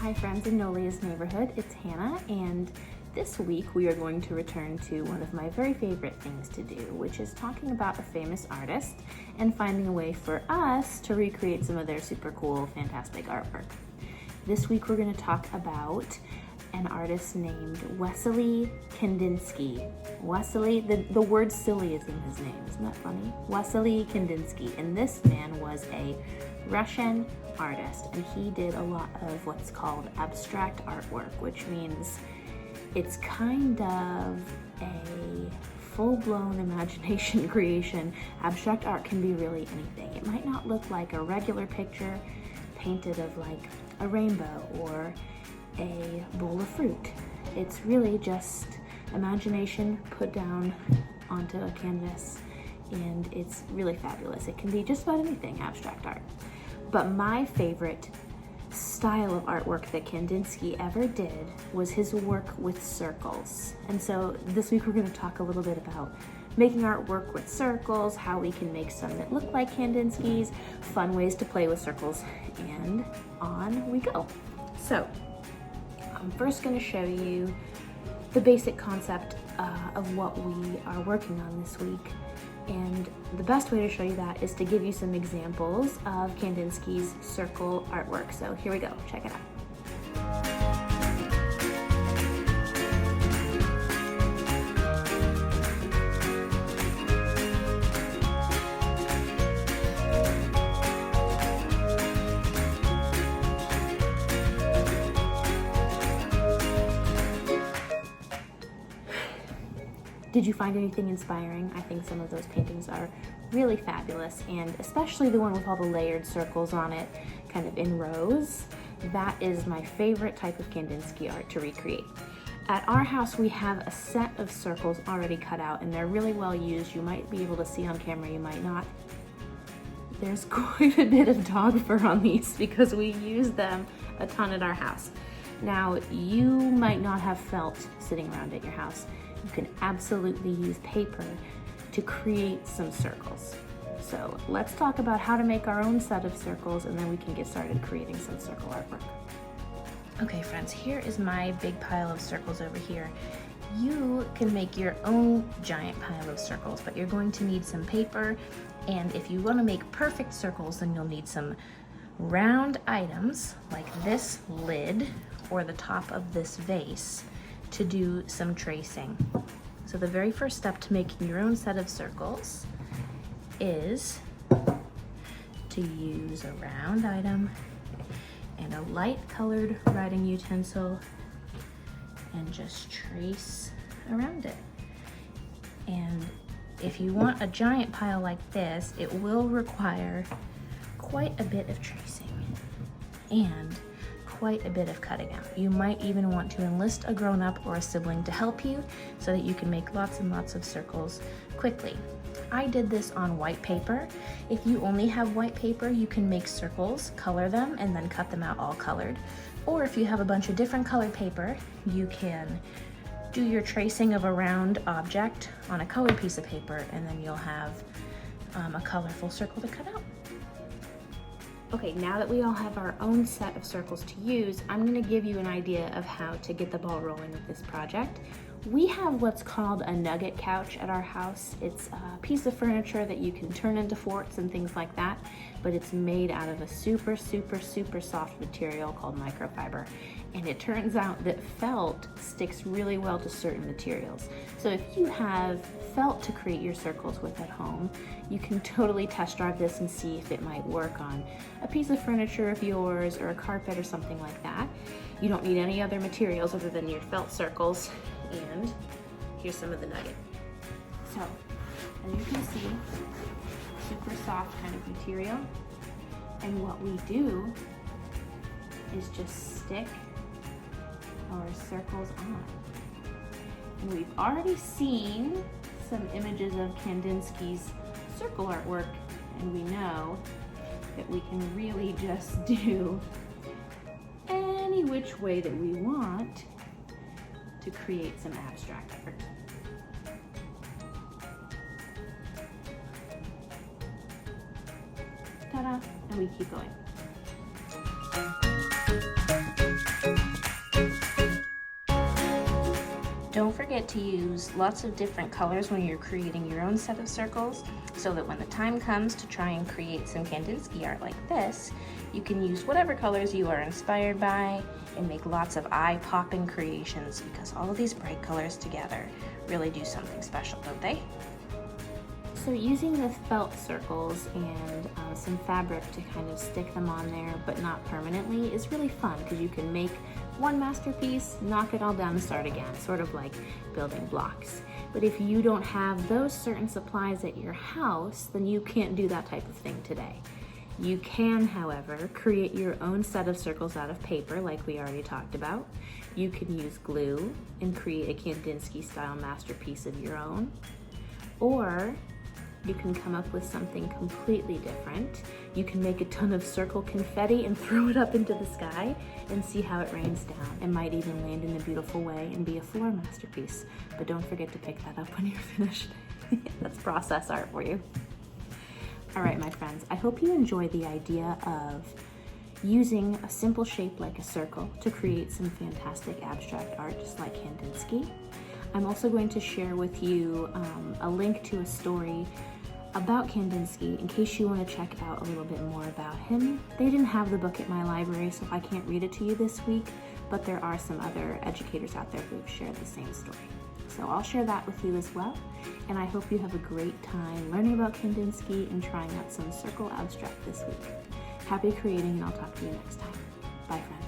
Hi friends in Nolia's neighborhood, it's Hannah, and this week we are going to return to one of my very favorite things to do, which is talking about a famous artist and finding a way for us to recreate some of their super cool, fantastic artwork. This week we're going to talk about an artist named You Kandinsky. Wesley, the word silly is in his name, isn't that funny? You Kandinsky, and this man was a Russian artist, and he did a lot of what's called abstract artwork, which means it's kind of a full-blown imagination creation. Abstract art can be really anything. It might not look like a regular picture painted of like a rainbow or a bowl of fruit. It's really just imagination put down onto a canvas, and it's really fabulous. It can be just about anything, abstract art. But my favorite style of artwork that Kandinsky ever did was his work with circles. And so this week we're going to talk a little bit about making artwork with circles, how we can make some that look like Kandinsky's, fun ways to play with circles, and on we go. So I'm first going to show you the basic concept of what we are working on this week. And the best way to show you that is to give you some examples of Kandinsky's circle artwork. So here we go, check it out. Did you find anything inspiring? I think some of those paintings are really fabulous, and especially the one with all the layered circles on it, kind of in rows. That is my favorite type of Kandinsky art to recreate. At our house, we have a set of circles already cut out, and they're really well used. You might be able to see on camera, you might not. There's quite a bit of dog fur on these because we use them a ton at our house. Now, you might not have felt sitting around at your house. You can absolutely use paper to create some circles. So let's talk about how to make our own set of circles, and then we can get started creating some circle artwork. Okay friends, here is my big pile of circles over here. You can make your own giant pile of circles, but you're going to need some paper, and if you want to make perfect circles, then you'll need some round items like this lid or the top of this vase to do some tracing. So the very first step to making your own set of circles is to use a round item and a light colored writing utensil and just trace around it. And if you want a giant pile like this, it will require quite a bit of tracing and quite a bit of cutting out. You might even want to enlist a grown-up or a sibling to help you so that you can make lots and lots of circles quickly. I did this on white paper. If you only have white paper, you can make circles, color them, and then cut them out all colored. Or if you have a bunch of different colored paper, you can do your tracing of a round object on a colored piece of paper, and then you'll have a colorful circle to cut out. Okay, now that we all have our own set of circles to use, I'm going to give you an idea of how to get the ball rolling with this project. We have what's called a nugget couch at our house. It's a piece of furniture that you can turn into forts and things like that, but it's made out of a super, super, super soft material called microfiber. And it turns out that felt sticks really well to certain materials. So if you have felt to create your circles with at home, you can totally test drive this and see if it might work on a piece of furniture of yours or a carpet or something like that. You don't need any other materials other than your felt circles. And here's some of the nugget. So, as you can see, super soft kind of material. And what we do is just stick our circles on. And we've already seen some images of Kandinsky's circle artwork, and we know that we can really just do any which way that we want to create some abstract art. Ta-da! And we keep going. Don't forget to use lots of different colors when you're creating your own set of circles, so that when the time comes to try and create some Kandinsky art like this, you can use whatever colors you are inspired by and make lots of eye-popping creations, because all of these bright colors together really do something special, don't they? So using the felt circles and some fabric to kind of stick them on there, but not permanently, is really fun because you can make one masterpiece, knock it all down and start again, sort of like building blocks. But if you don't have those certain supplies at your house, then you can't do that type of thing today. You can, however, create your own set of circles out of paper like we already talked about. You can use glue and create a Kandinsky style masterpiece of your own. Or you can come up with something completely different. You can make a ton of circle confetti and throw it up into the sky and see how it rains down. It might even land in a beautiful way and be a floor masterpiece. But don't forget to pick that up when you're finished. That's process art for you. All right, my friends, I hope you enjoy the idea of using a simple shape like a circle to create some fantastic abstract art just like Kandinsky. I'm also going to share with you a link to a story about Kandinsky in case you want to check out a little bit more about him. They didn't have the book at my library, so I can't read it to you this week, but there are some other educators out there who have shared the same story. So I'll share that with you as well, and I hope you have a great time learning about Kandinsky and trying out some circle abstract this week. Happy creating, and I'll talk to you next time. Bye, friends.